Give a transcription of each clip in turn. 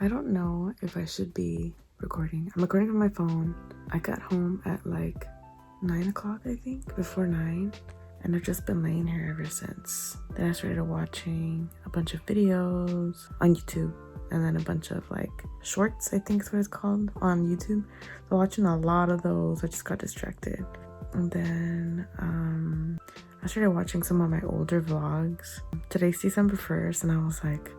I don't know if I should be recording. I'm recording from my phone. I got home at like 9 o'clock, I think, before 9. And I've just been laying here ever since. Then I started watching a bunch of videos on YouTube. And then a bunch of like shorts, I think is what it's called, on YouTube. So watching a lot of those, I just got distracted. And then I started watching some of my older vlogs. Today's December 1st and I was like,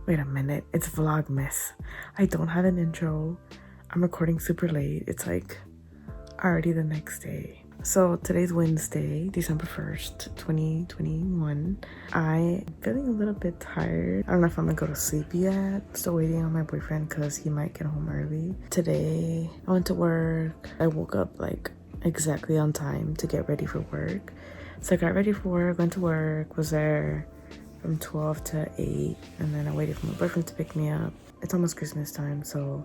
wait a minute, it's Vlogmas. I don't have an intro. I'm recording super late. It's like already the next day. So today's Wednesday, December 1st, 2021. I'm feeling a little bit tired. I don't know if I'm gonna go to sleep yet. Still waiting on my boyfriend because he might get home early. Today, I went to work. I woke up like exactly on time to get ready for work. So I got ready for work, went to work, was there from 12 to 8, and then I waited for my boyfriend to pick me up. It's almost Christmas time, so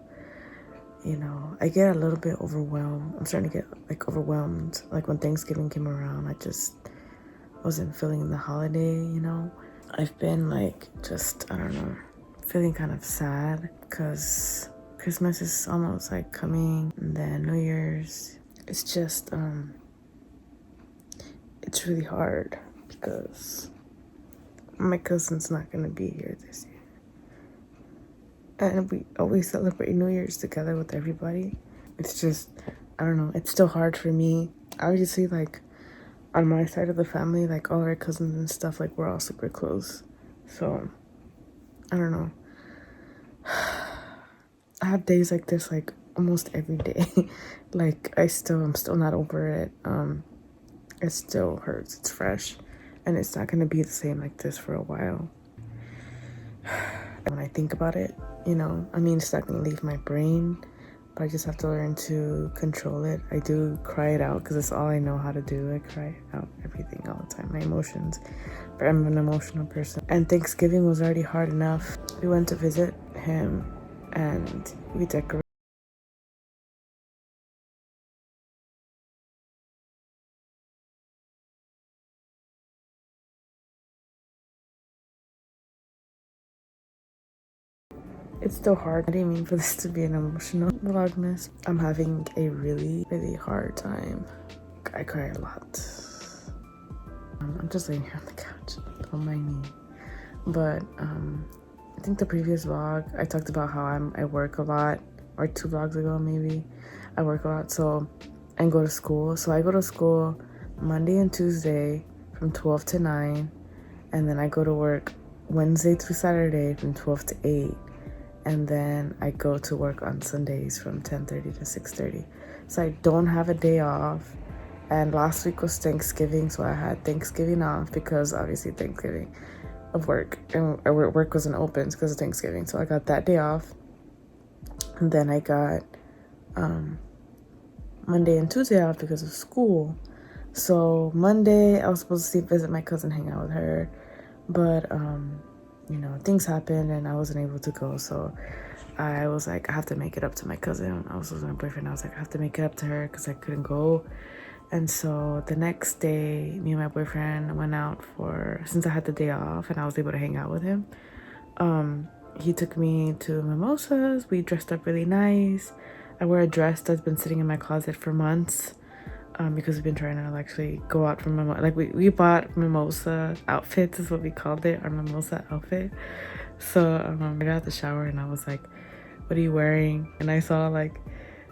you know, I get a little bit overwhelmed. I'm starting to get like overwhelmed. Like when Thanksgiving came around, I just wasn't feeling the holiday, you know. I've been like just, I don't know, feeling kind of sad because Christmas is almost like coming, and then New Year's. It's just it's really hard because my cousin's not gonna be here this year. And we always celebrate New Year's together with everybody. It's just, I don't know, it's still hard for me. Obviously, like, on my side of the family, like, all our cousins and stuff, like, we're all super close. So, I don't know. I have days like this, like, almost every day. Like, I'm still not over it. It still hurts. It's fresh. And it's not gonna be the same like this for a while. When I think about it, you know, I mean, it's not gonna leave my brain, but I just have to learn to control it. I do cry it out because it's all I know how to do. I cry out everything all the time, my emotions. But I'm an emotional person. And Thanksgiving was already hard enough. We went to visit him and we decorated. It's still hard. I didn't mean for this to be an emotional vlogmas. I'm having a really, really hard time. I cry a lot. I'm just laying here on the couch. Don't mind me. But I think the previous vlog I talked about how I work a lot, or 2 vlogs ago maybe. I work a lot, so and go to school. So I go to school Monday and Tuesday from 12 to 9, and then I go to work Wednesday through Saturday from 12 to 8, and then I go to work on Sundays from 10:30 to 6:30. So I don't have a day off. And last week was Thanksgiving, so I had Thanksgiving off because obviously Thanksgiving of work, and work wasn't open because of Thanksgiving, so I got that day off. And then I got Monday and Tuesday off because of school. So Monday I was supposed to visit my cousin, hang out with her, but you know, things happened and I wasn't able to go. So I was like, I have to make it up to my cousin. I was with my boyfriend. I was like, I have to make it up to her because I couldn't go. And so the next day, me and my boyfriend went out since I had the day off and I was able to hang out with him. He took me to mimosas. We dressed up really nice. I wear a dress that's been sitting in my closet for months because we've been trying to actually go out for mimosa. Like we bought mimosa outfits is what we called it, our mimosa outfit. So I got out the shower and I was like, what are you wearing? And I saw like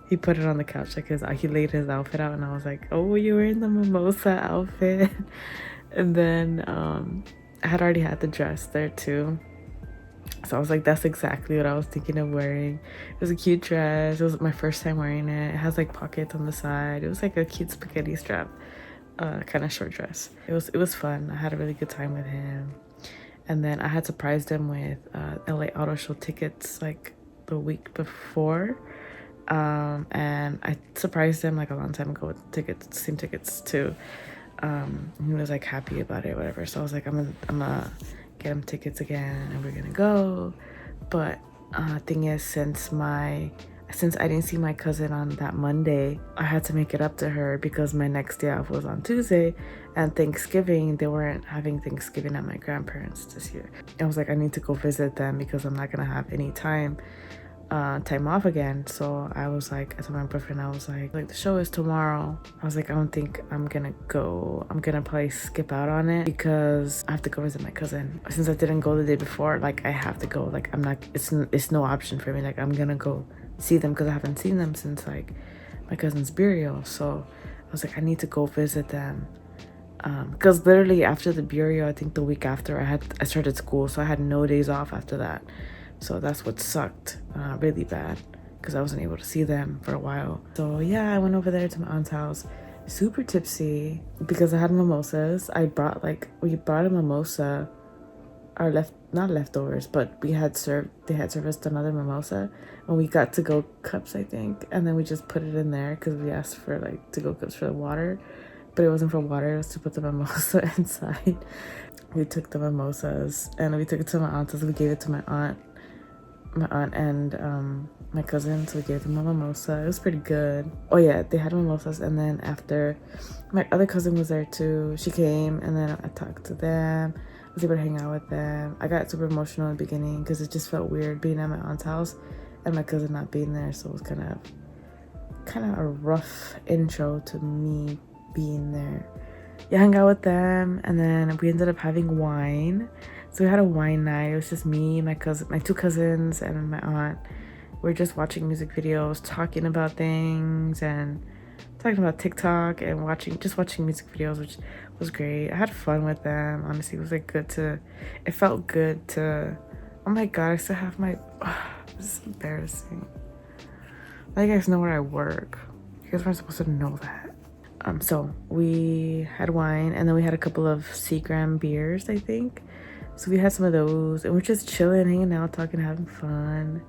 he put it on the couch, like he laid his outfit out and I was like, oh, you're wearing the mimosa outfit. And then I had already had the dress there too. So I was like, that's exactly what I was thinking of wearing. It was a cute dress. It was my first time wearing it. It has like pockets on the side. It was like a cute spaghetti strap kind of short dress. It was fun. I had a really good time with him. And then I had surprised him with LA Auto Show tickets like the week before. And I surprised him like a long time ago with same tickets too. He was like happy about it, whatever. So I was like, I'm gonna get him tickets again and we're gonna go. But thing is, since I since I didn't see my cousin on that Monday, I had to make it up to her because my next day off was on Tuesday, and Thanksgiving, they weren't having Thanksgiving at my grandparents this year. I was like, I need to go visit them because I'm not gonna have any time off again. So I was like, I told my boyfriend, I was like the show is tomorrow. I was like, I don't think I'm gonna go. I'm gonna probably skip out on it because I have to go visit my cousin. Since I didn't go the day before, like I have to go. Like I'm not, it's no option for me. Like I'm gonna go see them because I haven't seen them since like my cousin's burial. So I was like, I need to go visit them. Because literally after the burial, I think the week after I started school, so I had no days off after that. So that's what sucked really bad because I wasn't able to see them for a while. So yeah, I went over there to my aunt's house, super tipsy because I had mimosas. We brought a mimosa, or not leftovers, but they had served another mimosa, and we got to-go cups, I think, and then we just put it in there because we asked for like to-go cups for the water, but it wasn't for water, it was to put the mimosa inside. We took the mimosas and we took it to my aunt's house. We gave it to my aunt and my cousin, so we gave them a mimosa. It was pretty good. Oh yeah, they had mimosas, and then after, my other cousin was there too. She came, and then I talked to them. I was able to hang out with them. I got super emotional in the beginning because it just felt weird being at my aunt's house and my cousin not being there, so it was kind of a rough intro to me being there. Yeah, hung out with them, and then we ended up having wine. So we had a wine night. It was just me, my two cousins, and my aunt. We were just watching music videos, talking about things, and talking about TikTok, and watching music videos, which was great. I had fun with them. Honestly, it was like it felt good to. Oh my god, I still have my. This is embarrassing. Now you guys know where I work. You guys weren't supposed to know that. So we had wine, and then we had a couple of Seagram beers, I think. So we had some of those, and we're just chilling, hanging out, talking, having fun.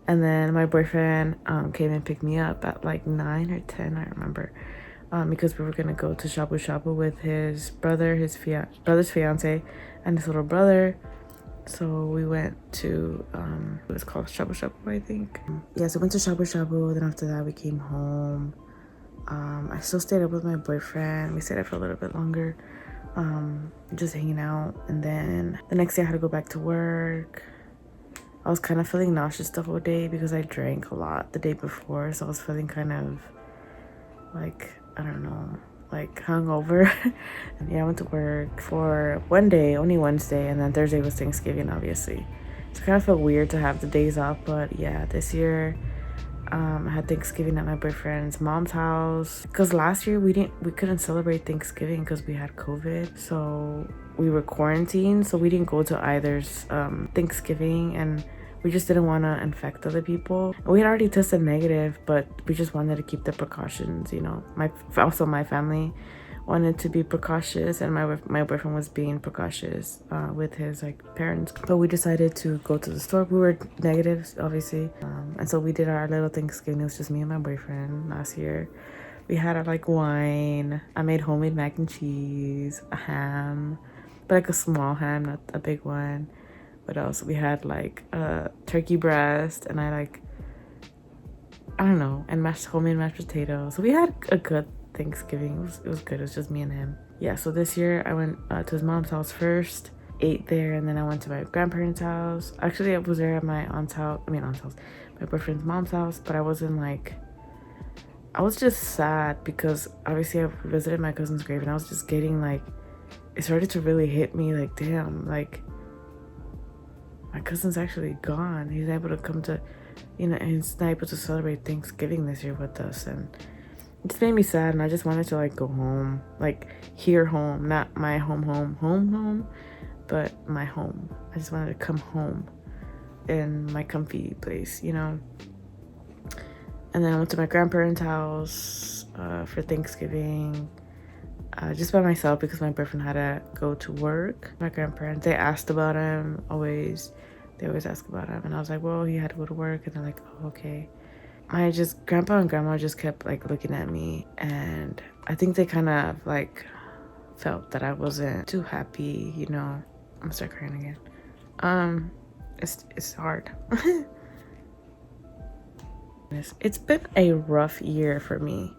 And then my boyfriend came and picked me up at like 9 or 10, I remember, because we were gonna go to Shabu Shabu with his brother, brother's fiance, and his little brother. So we went to it was called Shabu Shabu, I think. Yeah, so we went to Shabu Shabu. Then after that, we came home. I still stayed up with my boyfriend. We stayed up for a little bit longer, just hanging out. And then the next day I had to go back to work. I was kind of feeling nauseous the whole day because I drank a lot the day before, so I was feeling kind of like, I don't know, like hungover. And yeah, I went to work for one day, only Wednesday, and then Thursday was Thanksgiving, obviously. So it kind of felt weird to have the days off, but yeah, this year I had Thanksgiving at my boyfriend's mom's house because last year we couldn't celebrate Thanksgiving because we had COVID, so we were quarantined, so we didn't go to either's Thanksgiving, and we just didn't want to infect other people. We had already tested negative, but we just wanted to keep the precautions, you know. My family wanted to be precautious, and my boyfriend was being precautious with his like parents. But we decided to go to the store. We were negative, obviously, and so we did our little Thanksgiving. It was just me and my boyfriend last year. We had like wine. I made homemade mac and cheese, a ham, but like a small ham, not a big one. What else? We had like a turkey breast, and I don't know, and homemade mashed potatoes. So we had a good Thanksgiving. It was good. It was just me and him. Yeah, so this year I went to his mom's house first, ate there, and then I went to my grandparents' house. Actually, I was there at my my boyfriend's mom's house, but I was just sad because obviously I visited my cousin's grave, and I was just getting like, it started to really hit me like, damn, like my cousin's actually gone. He's able to come to, you know, and he's not able to celebrate Thanksgiving this year with us, and it just made me sad. And I just wanted to like go home, like home, not my home, but my home. I just wanted to come home in my comfy place, you know. And then I went to my grandparents' house for Thanksgiving, just by myself because my boyfriend had to go to work. My grandparents, they asked about him always. They always ask about him, and I was like, well, he had to go to work, and they're like, oh, okay. Grandpa and grandma just kept like looking at me, and I think they kind of like felt that I wasn't too happy, you know. I'm gonna start crying again. It's hard. It's been a rough year for me.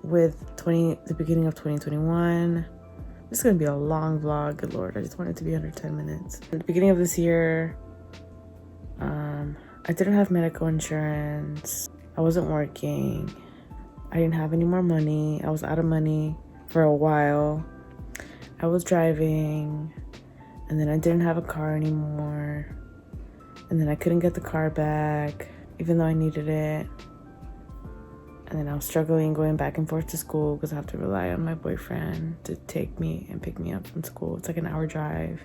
With the beginning of 2021. This is gonna be a long vlog, good lord. I just want it to be under 10 minutes. At the beginning of this year, I didn't have medical insurance. I wasn't working. I didn't have any more money. I was out of money for a while. I was driving, and then I didn't have a car anymore. And then I couldn't get the car back, even though I needed it. And then I was struggling going back and forth to school because I have to rely on my boyfriend to take me and pick me up from school. It's like an hour drive.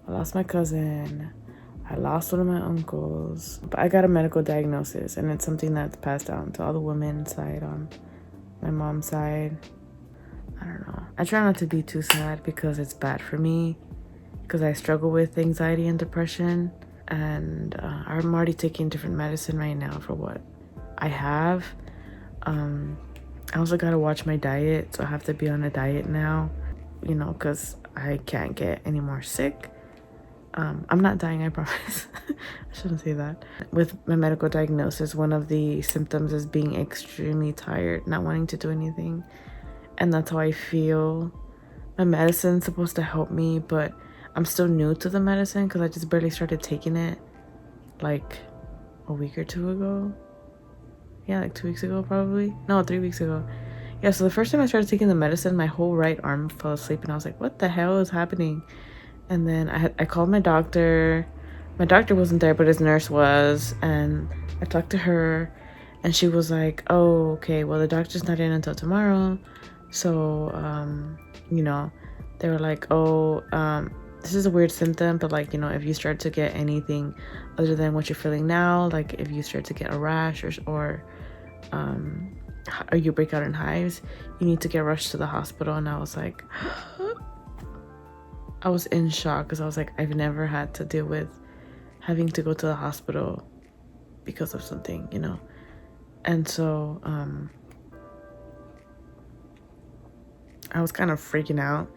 I lost my cousin. I lost one of my uncles. But I got a medical diagnosis, and it's something that's passed down to all the women's side on my mom's side. I don't know. I try not to be too sad because it's bad for me, because I struggle with anxiety and depression. And I'm already taking different medicine right now for what I have. I also gotta watch my diet, so I have to be on a diet now, you know, because I can't get any more sick. I'm not dying, I promise. I shouldn't say that. With my medical diagnosis, one of the symptoms is being extremely tired, not wanting to do anything, and that's how I feel. My medicine's supposed to help me, but I'm still new to the medicine because I just barely started taking it like a week or two ago. Yeah, like 2 weeks ago probably. No, 3 weeks ago. Yeah, so the first time I started taking the medicine, my whole right arm fell asleep, and I was like, what the hell is happening? And then I called my doctor. My doctor wasn't there, but his nurse was, and I talked to her, and she was like, oh, okay, well, the doctor's not in until tomorrow. So, you know, they were like, oh, this is a weird symptom, but like, you know, if you start to get anything other than what you're feeling now, like if you start to get a rash or you break out in hives, you need to get rushed to the hospital. And I was like, I was in shock because I was like, I've never had to deal with having to go to the hospital because of something, you know. And so I was kind of freaking out.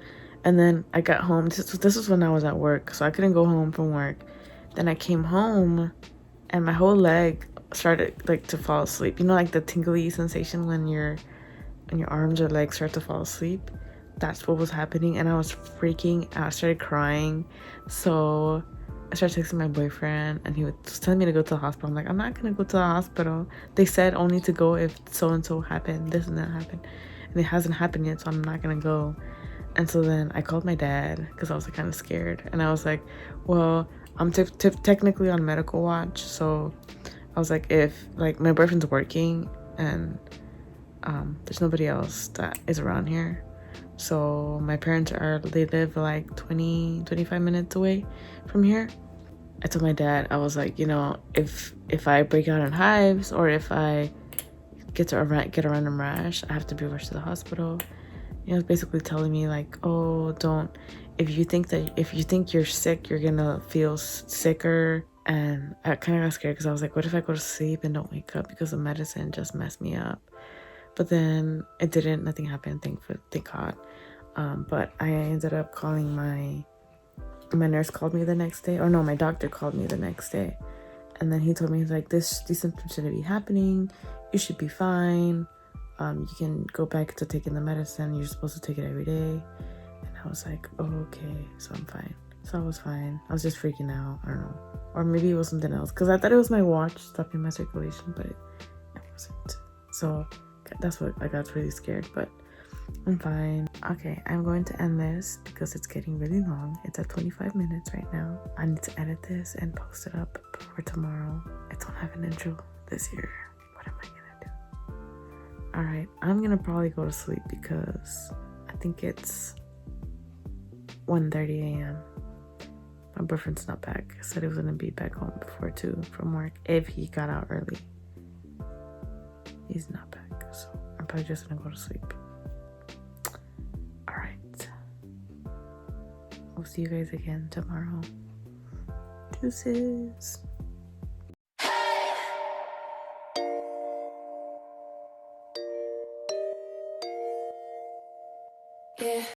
And then I got home. This was when I was at work, so I couldn't go home from work. Then I came home and my whole leg started like to fall asleep. You know, like the tingly sensation when your arms or legs start to fall asleep. That's what was happening, and I was freaking out. I started crying. So I started texting my boyfriend, and he was telling me to go to the hospital. I'm like, I'm not gonna go to the hospital. They said only to go if so and so happened, this and that happened, and it hasn't happened yet, so I'm not gonna go. And so then I called my dad because I was like, kind of scared, and I was like, well, I'm technically on medical watch, so I was like, if like my boyfriend's working and there's nobody else that is around here. So my parents they live like 25 minutes away from here. I told my dad, I was like, you know, if I break out in hives or if I get a random rash, I have to be rushed to the hospital. You know, basically telling me like, oh, if you think you're sick, you're gonna feel sicker. And I kind of got scared because I was like, what if I go to sleep and don't wake up because the medicine just messed me up? But then it didn't. Nothing happened. Thank God. But I ended up calling my nurse called me the next day, or no, my doctor called me the next day, and then he told me, he's like, these symptoms shouldn't be happening. You should be fine. You can go back to taking the medicine. You're supposed to take it every day. And I was like, oh, okay, so I'm fine. So I was fine. I was just freaking out. I don't know, or maybe it was something else because I thought it was my watch stopping my circulation, but it wasn't. So that's what I got really scared, but I'm fine. Okay, I'm going to end this because it's getting really long. It's at 25 minutes right now. I need to edit this and post it up for tomorrow. I don't have an intro this year. What am I gonna do? Alright, I'm gonna probably go to sleep because I think it's 1:30 a.m. My boyfriend's not back. He said he was gonna be back home before 2 from work if he got out early. He's not back, so I'm probably just gonna go to sleep. Alright. I'll see you guys again tomorrow. Deuces.